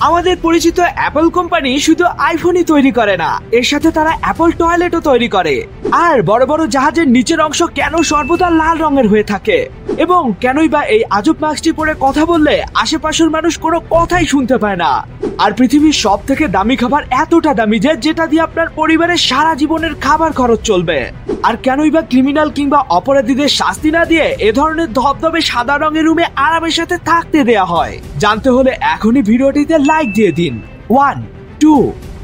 আমাদের পরিচিত Apple company শুধু আইফোনই তৈরি করে না, এর সাথে তারা অ্যাপল টয়লেটও তৈরি করে। আর বড় বড় জাহাজের নিচের অংশ কেন সর্বদা লাল রঙের হয়ে থাকে, এবং কেনই বা এই আজব মাস্কটি পরে কথা বললে আশেপাশের মানুষ কোনো কথাই শুনতে পায় না। আর পৃথিবীর সব থেকে দামি খাবার এতটা দামি যে যেটা দিয়ে আপনার পরিবারের সারা জীবনের খাবার খরচ চলবে। আর কেনই বা ক্রিমিনাল কিংবা অপরাধীদের শাস্তি না দিয়ে এ ধরনের ধবধবে সাদা রঙের রুমে আরামের সাথে থাকতে দেয়া হয়? জানতে হলে এখনই ভিডিওটিতে লাইক দিয়ে দিন। 1 2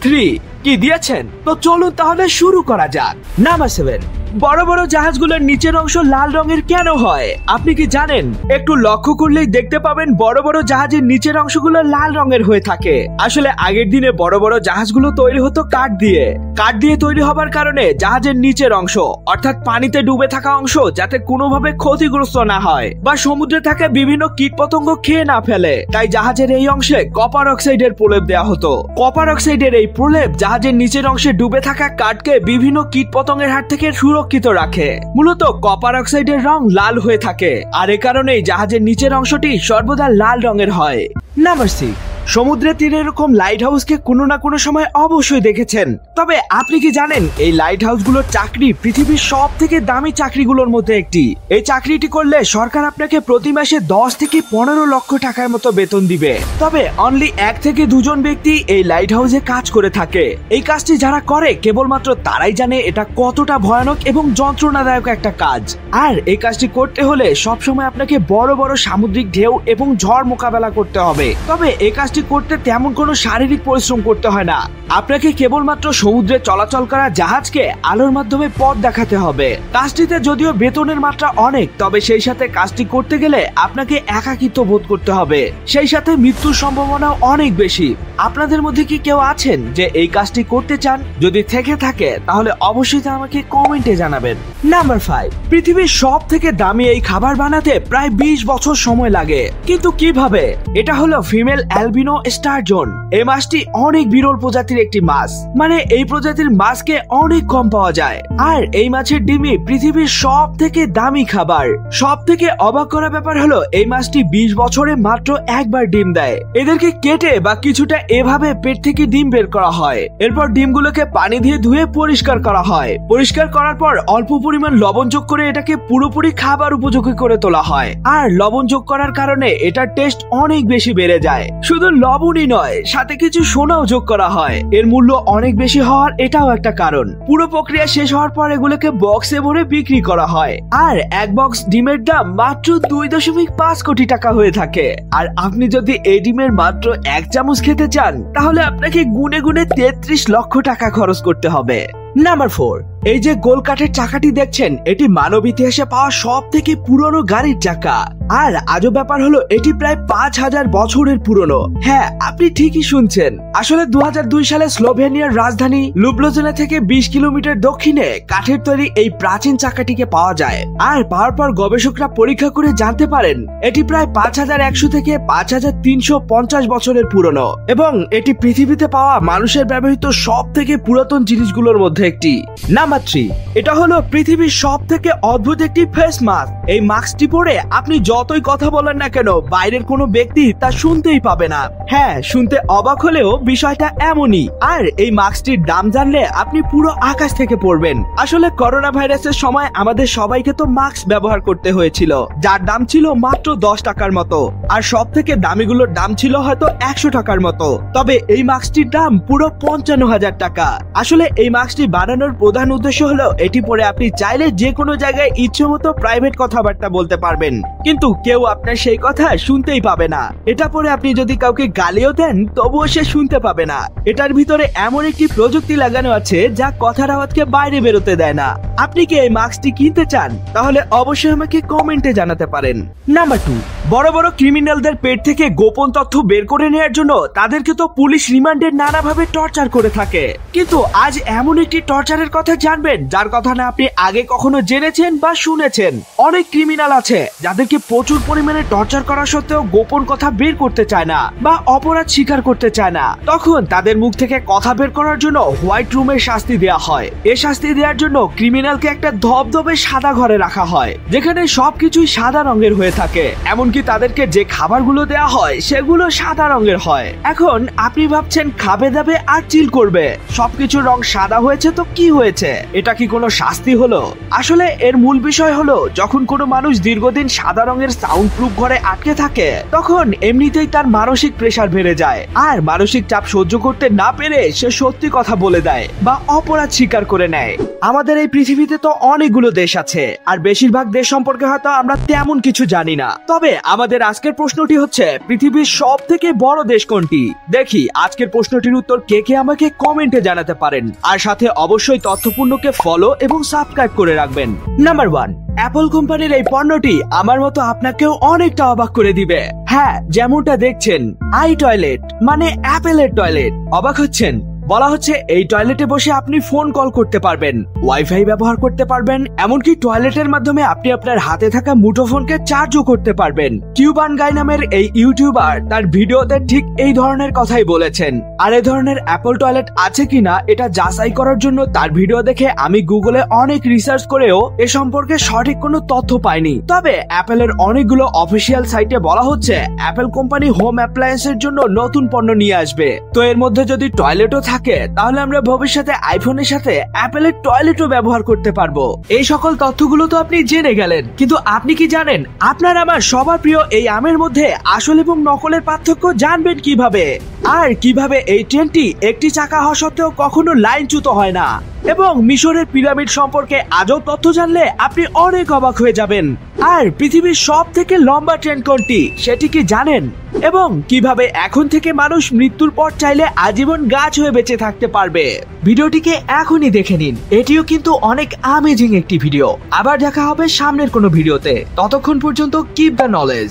3 কি দিয়েছেন? তো চলুন তাহলে শুরু করা যাক। নাম্বার 7, বড় বড় জাহাজগুলোর নিচের অংশ লাল রঙের কেন হয় আপনি কি জানেন? একটু লক্ষ্য করলেই দেখতে পাবেন বড় বড় জাহাজের নিচের অংশগুলো লাল রঙের হয়ে থাকে। আসলে আগের দিনে বড় বড় জাহাজগুলো তৈরি হতো কাঠ দিয়ে তৈরি হবার কারণে জাহাজের নিচের অংশ অর্থাৎ পানিতে ডুবে থাকা অংশ যাতে কোনোভাবে ক্ষতিগ্রস্ত না হয় বা সমুদ্রে থাকা বিভিন্ন কীটপতঙ্গ খেয়ে না ফেলে, তাই জাহাজের এই অংশে কপার অক্সাইডের প্রলেপ দেওয়া হতো। কপার অক্সাইডের এই প্রলেপ জাহাজের নিচের অংশে ডুবে থাকা কাঠকে বিভিন্ন কীটপতঙ্গের হাত থেকে সুরক্ষিত রাখে। মূলত কপার অক্সাইডের রং লাল হয়ে থাকে, আর এ কারণেই জাহাজের নিচের অংশটি সর্বদা লাল রঙের হয়। নাম্বার 6, সমুদ্রের তীরে এরকম লাইট হাউসকে কোনো না কোনো সময় অবশ্যই দেখেছেন। তবে আপনি কি জানেন এই লাইট হাউসগুলোর চাকরি পৃথিবীর সব থেকে দামি চাকরিগুলোর মধ্যে একটি। এই চাকরিটি করলে সরকার আপনাকে প্রতি মাসে 10 থেকে 15 লক্ষ টাকার মতো বেতন দিবে। তবে অনলি 1 থেকে 2 জন ব্যক্তি এই লাইট হাউসে কাজ করে থাকে। এই কাজটি যারা করে কেবলমাত্র তারাই জানে এটা কতটা ভয়ানক এবং যন্ত্রণাদায়ক একটা কাজ। আর এই কাজটি করতে হলে সবসময় আপনাকে বড় বড় সামুদ্রিক ঢেউ এবং ঝড় মোকাবেলা করতে হবে। তবে এই কাজটি করতে তেমন কোনো শারীরিক পরিশ্রম করতে হয় না, আপনাকে কেবলমাত্র সমুদ্রে চলাচল করা জাহাজকে আলোর মাধ্যমে পথ দেখাতে হবে। কাজটিতে যদিও বেতনের মাত্রা অনেক, তবে সেই সাথে কাজটি করতে গেলে আপনাকে একাকিত্ব বোধ করতে হবে, সেই সাথে মৃত্যুর সম্ভাবনাও অনেক বেশি। আপনাদের মধ্যে কি কেউ আছেন যে এই কাজটি করতে চান? যদি থেকে থাকে তাহলে অবশ্যই তা আমাকে কমেন্টে জানাবেন। নাম্বার 5, পৃথিবীর সব থেকে দামি এই খাবার বানাতে প্রায় 20 বছর সময় লাগে। কিন্তু কিভাবে? এটা হলো ফিমেল অ্যালবিনো স্টারজন। এই মাছটি অনেক বিরল প্রজাতির একটি মাছ, মানে এই প্রজাতির মাছকে অনেক কম পাওয়া যায়। আর এই মাছের ডিমই পৃথিবীর সব থেকে দামি খাবার। সব থেকে অবাক করা ব্যাপার হলো এই মাছটি 20 বছরে মাত্র একবার ডিম দেয়। এদেরকে কেটে বা কিছুটা এভাবে পেট থেকে ডিম বের করা হয়, এরপর ডিমগুলোকে পানি দিয়ে ধুয়ে পরিষ্কার করা হয়। পরিষ্কার করার পর অল্প পরিমাণ লবণ যোগ করে এটাকে পুরোপুরি খাবার উপযোগী করে তোলা হয়। আর লবণ যোগ করার কারণে এটার টেস্ট অনেক বেশি বেড়ে যায়। শুধু লবণই নয়, সাথে কিছু সোনাও যোগ করা হয়। এর মূল্য অনেক বেশি হওয়ার এটাও একটা কারণ। পুরো প্রক্রিয়া শেষ হওয়ার পর এগুলোকে বক্সে ভরে বিক্রি করা হয়। আর এক বক্স ডিমের দাম মাত্র 2.5 কোটি টাকা হয়ে থাকে। আর আপনি যদি এই ডিমের মাত্র 1 চামচ খেতে চান তাহলে আপনাকে গুনে গুনে 33 লক্ষ টাকা খরচ করতে হবে। নাম্বার 4, এই যে গোল কাঠের চাকাটি দেখছেন এটি মানব ইতিহাসে পাওয়া সব থেকে পুরনো গাড়ির চাকা। আর আজব ব্যাপার হলো এটি প্রায় 5000 বছরের পুরনো। হ্যাঁ, আপনি ঠিকই শুনছেন। আসলে 2002 সালে স্লোভেনিয়ার রাজধানী লুব্লজানা থেকে 20 কিলোমিটার দক্ষিণে কাঠের তৈরি এই প্রাচীন চাকাটিকে পাওয়া যায়। আর পাওয়ার পর গবেষকরা পরীক্ষা করে জানতে পারেন এটি প্রায় 5100 থেকে 5350 বছরের পুরনো, এবং এটি পৃথিবীতে পাওয়া মানুষের ব্যবহৃত সব থেকে পুরাতন জিনিসগুলোর মধ্যে একটি। নাম্বার 3, এটা হলো পৃথিবীর সব থেকে অদ্ভুত একটি ফেস মাস্ক। এই মাস্কটি পরে আপনি যতই কথা বলেন না কেন বাইরের কোনো ব্যক্তি তা শুনতেই পাবে না। হ্যাঁ, শুনতে অবাক হলেও বিষয়টা এমনই। আর এই মাস্কটির দাম জানলে আপনি পুরো আকাশ থেকে পড়বেন। আসলে করোনা ভাইরাসের সময় আমাদের সবাইকে তো মাস্ক ব্যবহার করতে হয়েছিল, যার দাম ছিল মাত্র 10 টাকার মতো। আর সব থেকে দামিগুলোর দাম ছিল হয়তো 100 টাকার মতো। তবে এই মাস্কটির দাম পুরো 55,000 টাকা। আসলে এই মাস্কটি বানানোর প্রধান উদ্দেশ্য হলো এটি পরে আপনি চাইলে যে কোনো জায়গায় ইচ্ছে মতো প্রাইভেট কথাবার্তা বলতে পারবেন, কিন্তু কেউ আপনার সেই কথা শুনতেই পাবে না। এটা পরে আপনি যদি কাউকে গালিও দেন তবুও সে শুনতে পাবে না। এটার ভিতরে এমন একটি প্রযুক্তি লাগানো আছে যা কথার আওয়াজকে বাইরে বেরোতে দেয় না। আপনি কি এই মাস্কটি কিনতে চান? তাহলে অবশ্যই আমাকে কমেন্টে জানাতে পারেন। নাম্বার 2, বড় বড় ক্রিমিনালদের পেট থেকে গোপন তথ্য বের করে নেওয়ার জন্য তাদেরকে তো পুলিশ রিমান্ডে নানাভাবে টর্চার করে থাকে, কিন্তু আজ এমন একটি টর্চারের কথা জানবেন যার কথা না আপনি আগে কখনো জেনেছেন বা শুনেছেন। অনেক ক্রিমিনাল আছে যাদেরকে প্রচুর পরিমাণে টর্চার করা সত্ত্বেও গোপন কথা বের করতে চায় না বা অপরাধ স্বীকার করতে চায় না। তখন তাদের মুখ থেকে কথা বের করার জন্য হোয়াইট রুমের শাস্তি দেওয়া হয়। এই শাস্তি দেওয়ার জন্য ক্রিমিনালকে একটা ধবধবে সাদা ঘরে রাখা হয়, যেখানে সবকিছুই সাদা রঙের হয়ে থাকে। এমনকি তাদেরকে যে খাবারগুলো দেওয়া হয় সেগুলো সাদা রঙের হয়। এখন আপনি ভাবছেন খাবে দাবে আর চিল করবে, সবকিছুর রং সাদা হয়েছে তো কি হয়েছে, এটা কি কোনো শাস্তি হলো? আসলে এর মূল বিষয় হলো যখন কোনো মানুষ দীর্ঘদিন সাদা রঙের সাউন্ড প্রুফ ঘরে আটকে থাকে তখন এমনিতেই তার মানসিক প্রেসার বেড়ে যায়, আর মানসিক চাপ সহ্য করতে না পেরে সে সত্যি কথা বলে দেয় বা অপরাধ স্বীকার করে নেয়। আমাদের এই পৃথিবীতে তো অনেকগুলো দেশ আছে, আর বেশিরভাগ দেশ সম্পর্কে হয়তো আমরা তেমন কিছু জানি না। তবে আমাদের আজকের প্রশ্নটি হচ্ছে পৃথিবীর সব থেকে বড় দেশ কোনটি? দেখি আজকের প্রশ্নটির উত্তর কে কে আমাকে কমেন্টে জানাতে পারেন, আর সাথে অবশ্যই তথ্যপূর্ণকে ফলো এবং সাবস্ক্রাইব করে রাখবেন। নাম্বার 1, অ্যাপল কোম্পানির এই পণ্যটি আমার মতো আপনাকেও অনেকটা অবাক করে দিবে। হ্যাঁ, যেমনটা দেখছেন, আই টয়লেট মানে অ্যাপেলের টয়লেট। অবাক হচ্ছেন? বলা হচ্ছে এই টয়লেটে বসে আপনি ফোন কল করতে পারবেন, ওয়াইফাই ব্যবহার করতে পারবেন, এমনকি টয়লেটের মাধ্যমে আপনি আপনার হাতে থাকা মুঠোফোনকে চার্জও করতে পারবেন। কিউবান গাই নামের এই ইউটিউবার তার ভিডিওতে ঠিক এই ধরনের কথাই বলেছেন। আর এই ধরনের অ্যাপল টয়লেট আছে কিনা এটা যাচাই করার জন্য তার ভিডিও দেখে আমি গুগলে অনেক রিসার্চ করেও এ সম্পর্কে সঠিক কোনো তথ্য পাইনি। তবে অ্যাপেলের অনেকগুলো অফিসিয়াল সাইটে বলা হচ্ছে অ্যাপেল কোম্পানি হোম অ্যাপ্লায়েন্সের জন্য নতুন পণ্য নিয়ে আসবে। তো এর মধ্যে যদি টয়লেটও থাকে তাহলে আমরা ভবিষ্যতে আইফোনের সাথে অ্যাপেলের টয়লেটও ব্যবহার করতে পারবো। এই সকল তথ্যগুলো তো আপনি জেনে গেলেন, কিন্তু আপনি কি জানেন আপনার আমার সবার প্রিয় এই আমের মধ্যে আসল এবং নকলের পার্থক্য জানবেন কিভাবে? আর কিভাবে এই ট্রেনটি একটি চাকা হওয়া সত্ত্বেও কখনো লাইনচ্যুত হয় না? এবং মিশরের পিরামিড সম্পর্কে আজব তথ্য জানলে আপনি অনেক অবাক হয়ে যাবেন। আর পৃথিবীর সব থেকে লম্বা ট্রেন কোনটি সেটি কি জানেন? এবং কিভাবে এখন থেকে মানুষ মৃত্যুর পর চাইলে আজীবন গাছ হয়ে বেঁচে থাকতে পারবে? ভিডিওটিকে এখনই দেখে নিন, এটিও কিন্তু অনেক অ্যামেজিং একটি ভিডিও। আবার দেখা হবে সামনের কোনো ভিডিওতে, ততক্ষণ পর্যন্ত কিপ দ্য নলেজ।